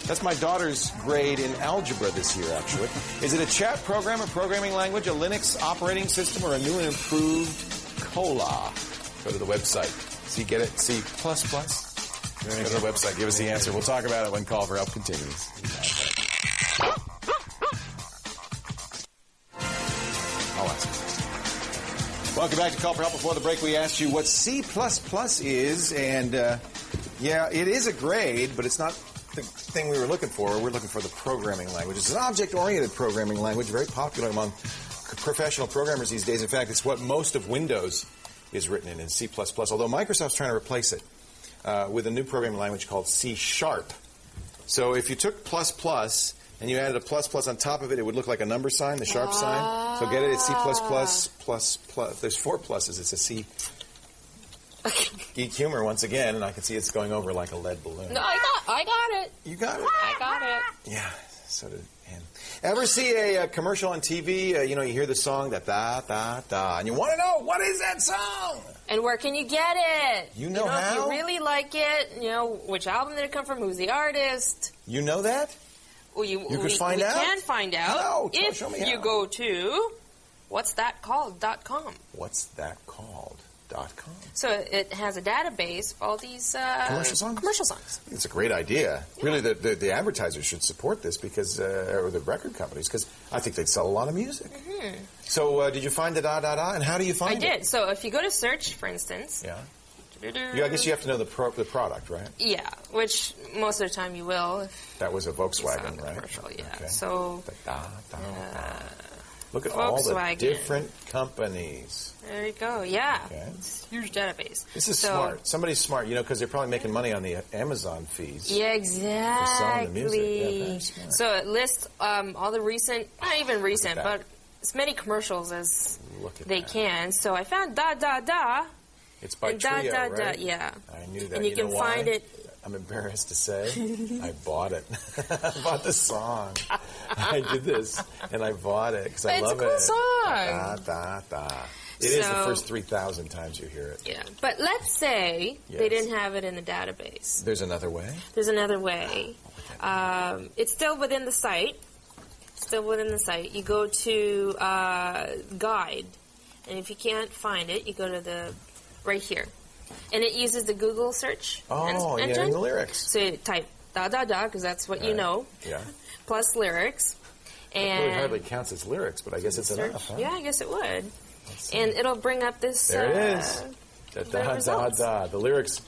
S5: That's my daughter's grade in algebra this year, actually. Is it a chat program, a programming language, a Linux operating system, or a new and improved COLA? Go to the website. See, get it? C++? Go to the website. Give us the answer. We'll talk about it when Call for Help continues. I'll ask you. Welcome back to Call for Help. Before the break, we asked you what C++ is, and it is a grade, but it's not the thing we were looking for. We're looking for the programming language. It's an object-oriented programming language, very popular among professional programmers these days. In fact, it's what most of Windows is written in C++, although Microsoft's trying to replace it with a new programming language called C#. So if you took ++ and you added a ++ on top of it, it would look like a number sign, the sharp sign. So get it? It's C++, ++. There's 4 pluses. It's a C. Geek humor once again, and I can see it's going over like a lead balloon.
S1: No, I got it.
S5: You got it?
S1: I got it.
S5: Yeah, so did Ann. Ever see a commercial on TV? You hear the song, that da-da-da, and you want to know, what is that song?
S1: And where can you get it?
S5: You know how?
S1: If you really like it, which album did it come from, who's the artist.
S5: You know that?
S1: Well,
S5: you can find out?
S1: We can find out
S5: how? Show me how.
S1: You go to whatsthatcalled.com.
S5: Whatsthatcalled.com.
S1: So it has a database of all these
S5: commercial songs.
S1: Commercial songs.
S5: It's a great idea. Yeah. Really, the advertisers should support this or the record companies, because I think they'd sell a lot of music. Mm-hmm. So did you find the da-da-da, and how do you find it?
S1: I did. So if you go to search, for instance.
S5: Yeah. I guess you have to know the product, right?
S1: Yeah, which most of the time you will.
S5: That was a Volkswagen, right?
S1: Commercial, yeah.
S5: Okay.
S1: So
S5: look at
S1: Volkswagen.
S5: All the different companies.
S1: There you go. Yeah,
S5: okay.
S1: It's a huge database.
S5: This is smart. Somebody's smart, because they're probably making money on the Amazon fees.
S1: Yeah, exactly.
S5: For selling the music. Yeah,
S1: so it lists all the recent, not even recent, but as many commercials as they can. So I found da-da-da.
S5: It's by Trio, right?
S1: Yeah.
S5: I knew that.
S1: And you can find it.
S5: I'm embarrassed to say I bought it. I bought the song. I did this, and I bought it because I love it.
S1: It's a cool song.
S5: Da-da-da. It is the first 3,000 times you hear it.
S1: Yeah. But let's say they didn't have it in the database.
S5: There's another way?
S1: There's another way. It's still within the site. You go to Guide. And if you can't find it, you go to right here. And it uses the Google search engine.
S5: In the lyrics.
S1: So you type da-da-da, because that's what you know.
S5: Yeah.
S1: Plus lyrics. And
S5: it hardly counts as lyrics, but I guess it's enough, huh?
S1: Yeah, I guess it would. And it'll bring up this.
S5: There it is. Da-da-da-da. The lyrics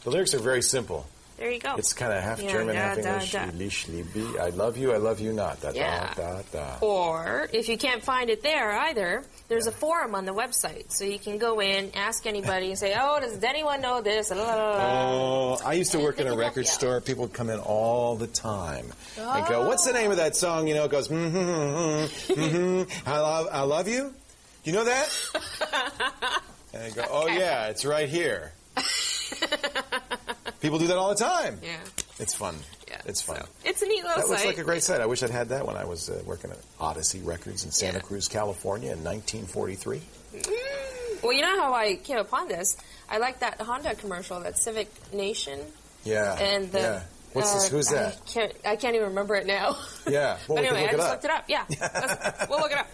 S5: are very simple.
S1: There you go.
S5: It's kind of half German, half English. Ich liebe, I love you not. Da,
S1: Yeah.
S5: da, da.
S1: Or, if you can't find it there either, there's a forum on the website. So you can go in, ask anybody, and say, oh, does anyone know this? La, la, la, la.
S5: Oh, I used to work in a record store. People would come in all the time and go, what's the name of that song? You know, it goes, I love you. Do you know that? And I go, oh, yeah, it's right here. People do that all the time.
S1: Yeah.
S5: It's fun.
S1: Yeah.
S5: It's fun.
S1: So, it's a neat little
S5: That looks
S1: site.
S5: like a great site. I wish I'd had that when I was working at Odyssey Records in Santa Cruz, California in 1943.
S1: Well, you know how I came upon this? I like that Honda commercial, that Civic Nation.
S5: Yeah.
S1: And the,
S5: yeah. What's this? Who's that?
S1: I can't even remember it now.
S5: Yeah. Well,
S1: but anyway, I just
S5: look
S1: looked it up. Yeah. We'll look it up.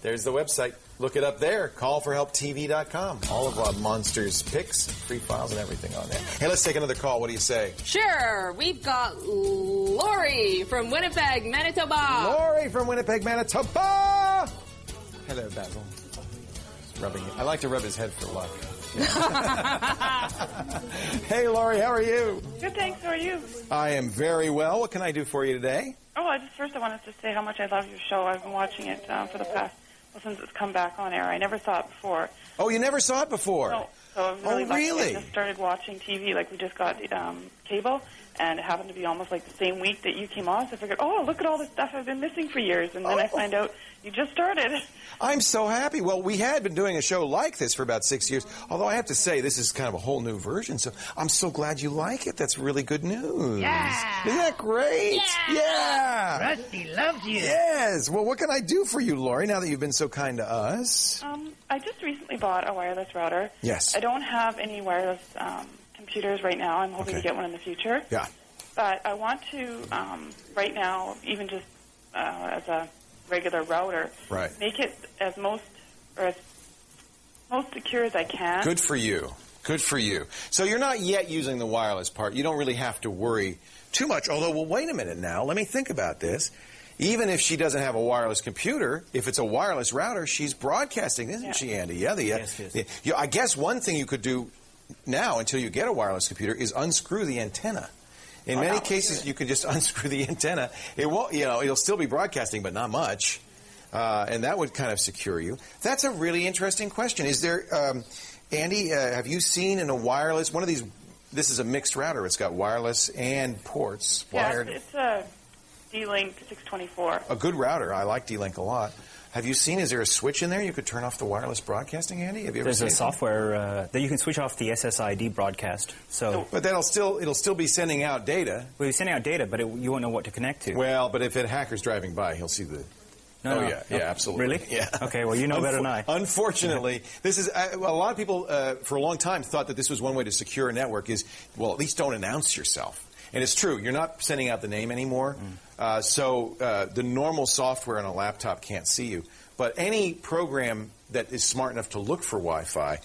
S5: There's the website. Look it up there. Callforhelptv.com. All of our Monsters picks, free files, and everything on there. Hey, let's take another call. What do you say?
S1: Sure. We've got Lori from Winnipeg, Manitoba.
S5: Lori from Winnipeg, Manitoba. Hello, Basil. Rubbing it. I like to rub his head for luck. Hey, Lori, how are you?
S11: Good, thanks. How are you?
S5: I am very well. What can I do for you today?
S11: Oh, I wanted to say how much I love your show. I've been watching it for the past, since it's come back on air. I never saw it before.
S5: Oh, you never saw it before?
S11: No. So I'm really lucky.
S5: Really?
S11: I just started watching TV. Like, we just got cable, and it happened to be almost like the same week that you came on. So I figured, oh, look at all this stuff I've been missing for years. And then I find out you just started.
S5: I'm so happy. Well, we had been doing a show like this for about 6 years, although I have to say this is kind of a whole new version, so I'm so glad you like it. That's really good news.
S12: Yeah.
S5: Isn't that great?
S12: Yeah. Rusty loves you.
S5: Yes. Well, what can I do for you, Lori, now that you've been so kind to us?
S11: I just recently bought a wireless router.
S5: Yes.
S11: I don't have any wireless computers right now. I'm hoping to get one in the future.
S5: Yeah.
S11: But I want to, right now, even just as a regular router, make it as most secure as I can.
S5: Good for you. Good for you. So you're not yet using the wireless part. You don't really have to worry too much. Although, well, wait a minute now. Let me think about this. Even if she doesn't have a wireless computer, if it's a wireless router, she's broadcasting, isn't she, Andy? Yeah.
S6: Yes.
S5: I guess one thing you could do now until you get a wireless computer is unscrew the antenna. In many cases, you can just unscrew the antenna. It won't, it'll still be broadcasting, but not much. And that would kind of secure you. That's a really interesting question. Is there, Andy, have you seen in a wireless, one of these, this is a mixed router. It's got wireless and ports. Wired.
S11: It's a D-Link 624.
S5: A good router. I like D-Link a lot. Have you seen, is there a switch in there you could turn off the wireless broadcasting, Andy? Have you ever seen
S6: There's a software that you can switch off the SSID broadcast.
S5: But it'll still be sending out data.
S6: Well, you're sending out data, but you won't know what to connect to.
S5: Well, but if a hacker's driving by, he'll see the...
S6: No.
S5: Yeah, absolutely.
S6: Really?
S5: Yeah.
S6: Okay, well, you know better than I.
S5: Unfortunately, this is a lot of people for a long time thought that this was one way to secure a network is, well, at least don't announce yourself. And it's true. You're not sending out the name anymore. So the normal software on a laptop can't see you. But any program that is smart enough to look for Wi-Fi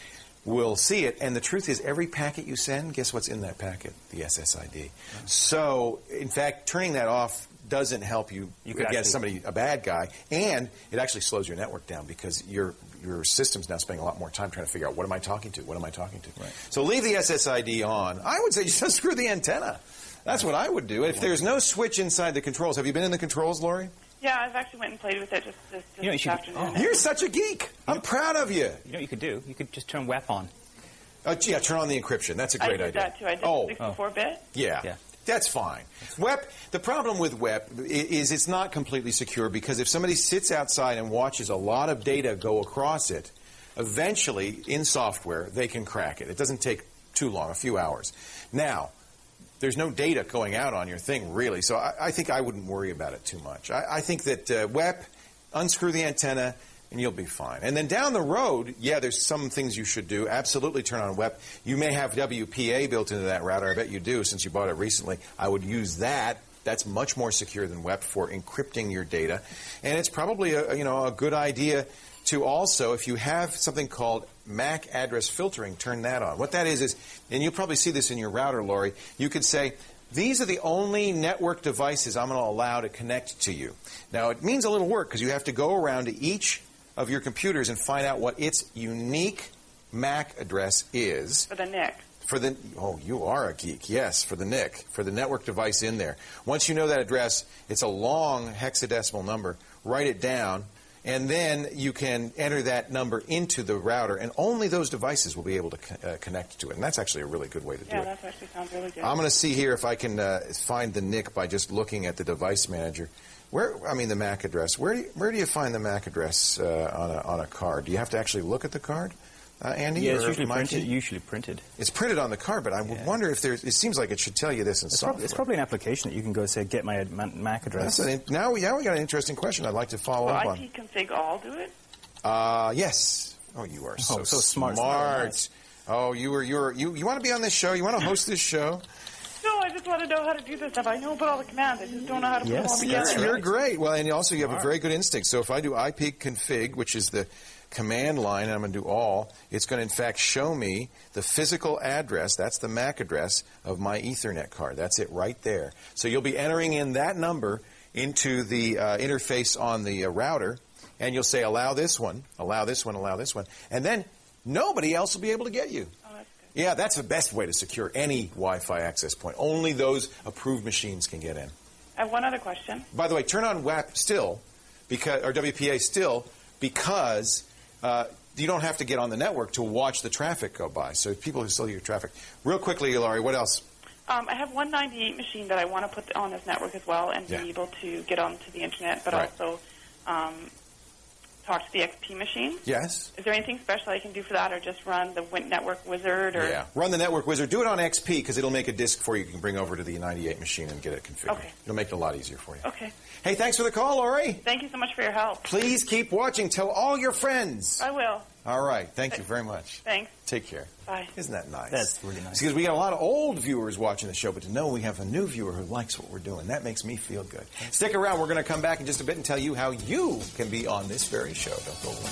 S5: will see it. And the truth is, every packet you send, guess what's in that packet? The SSID. So, in fact, turning that off doesn't help you against somebody, a bad guy, and it actually slows your network down because your system's now spending a lot more time trying to figure out what am I talking to? What am I talking to? Right. So leave the SSID on. I would say just unscrew the antenna. That's what I would do. If there's no switch inside the controls, have you been in the controls, Lori?
S11: Yeah, I've actually went and played with it just this afternoon.
S5: You're such a geek. I'm proud of you.
S6: You know what you could do? You could just turn WEP on.
S5: Yeah, turn on the encryption. That's a great idea.
S11: I did that too. I did 64-bit.
S5: Yeah. That's fine. WEP, the problem with WEP is it's not completely secure because if somebody sits outside and watches a lot of data go across it, eventually, in software, they can crack it. It doesn't take too long, a few hours. Now, there's no data going out on your thing, really, so I think I wouldn't worry about it too much. I think that WEP, unscrew the antenna, and you'll be fine. And then down the road, yeah, there's some things you should do. Absolutely turn on WEP. You may have WPA built into that router. I bet you do since you bought it recently. I would use that. That's much more secure than WEP for encrypting your data. And it's probably a good idea to also, if you have something called MAC address filtering, turn that on. What that is, and you'll probably see this in your router, Lori, you could say, these are the only network devices I'm going to allow to connect to you. Now, it means a little work because you have to go around to each of your computers and find out what its unique MAC address is.
S11: For the NIC.
S5: you are a geek. Yes, for the NIC, for the network device in there. Once you know that address, it's a long hexadecimal number. Write it down, and then you can enter that number into the router, and only those devices will be able to connect to it. And that's actually a really good way to do it.
S11: Yeah, that actually sounds really good.
S5: I'm going to see here if I can find the NIC by just looking at the device manager. The MAC address. Where do you find the MAC address on a card? Do you have to actually look at the card? Andy?
S6: Yeah, it's usually printed.
S5: It's printed on the card, but I wonder if there's... It seems like it should tell you this in software.
S6: It's probably an application that you can go say, get my MAC address.
S5: Now we got an interesting question I'd like to follow up on.
S11: Will IP config all do it?
S5: Yes. Oh, you are so
S6: smart.
S5: Nice. Oh, you want to be on this show? You want to host this show?
S11: No, I just want to know how to do this stuff. I know about all the commands. I just don't know how to put them all together.
S5: Yes, you're great. Well, and also you have a very good instinct. So if I do IP config, which is the command line, and I'm going to do all, it's going to, in fact, show me the physical address, that's the MAC address, of my Ethernet card. That's it right there. So you'll be entering in that number into the interface on the router, and you'll say, allow this one, allow this one, allow this one, and then nobody else will be able to get you.
S11: Oh, that's good.
S5: Yeah, that's the best way to secure any Wi-Fi access point. Only those approved machines can get in.
S11: I have one other question.
S5: By the way, turn on WAP still, or WPA still, because you don't have to get on the network to watch the traffic go by. So people who still hear traffic. Real quickly, Laurie, what else?
S11: I have one 98 machine that I want to put on this network as well and be able to get onto the internet, but also talk to the XP machine.
S5: Yes.
S11: Is there anything special I can do for that, or just run the Network Wizard? Or
S5: run the Network Wizard. Do it on XP because it'll make a disk for you. You can bring over to the 98 machine and get it configured.
S11: Okay.
S5: It'll make it a lot easier for you.
S11: Okay.
S5: Hey, thanks for the call, Laurie.
S11: Thank you so much for your help.
S5: Please keep watching. Tell all your friends.
S11: I will.
S5: All right. Thank you very much.
S11: Thanks.
S5: Take care.
S11: Bye.
S5: Isn't that nice?
S6: That's really nice.
S5: Because we got a lot of old viewers watching the show, but to know we have a new viewer who likes what we're doing, that makes me feel good. Stick around. We're going to come back in just a bit and tell you how you can be on this very show. Don't go away.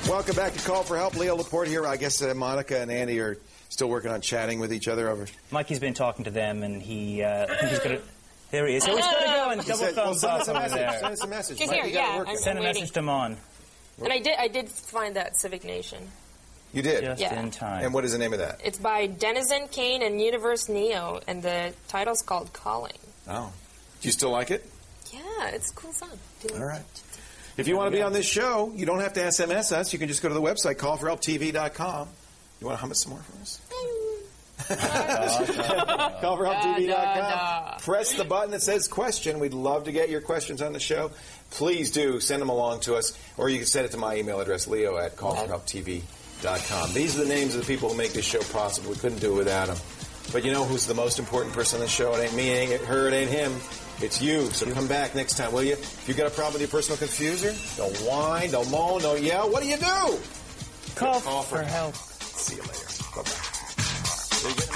S5: Welcome back to Call for Help. Leo Laporte here. I guess Monica and Andy are still working on chatting with each other over.
S6: Mikey's been talking to them, and I think he's got to. There he is. Oh, he's got to go and double thumbs up over there.
S5: Send us a message.
S1: He's here, I'm
S6: Send a message to Mon.
S1: And I did find that Civic Nation.
S5: You did?
S6: Just in time.
S5: And what is the name of that?
S1: It's by Denizen Kane and Universe Neo, and the title's called Calling.
S5: Oh. Do you still like it?
S1: Yeah, it's a cool song.
S5: All right. If you want to be on this show, you don't have to SMS us. You can just go to the website, callforhelptv.com. You want to hum it some more for us? Callforhelptv.com. Press the button that says question. We'd love to get your questions on the show. Please do send them along to us, or you can send it to my email address, leo@callforhelptv.com. These are the names of the people who make this show possible. We couldn't do it without them. But you know who's the most important person on the show? It ain't me, it ain't her, it ain't him. It's you. So come back next time, will you? If you've got a problem with your personal confuser, don't whine, don't moan, don't yell. What do you do?
S6: Call for help.
S5: See you later. Bye-bye.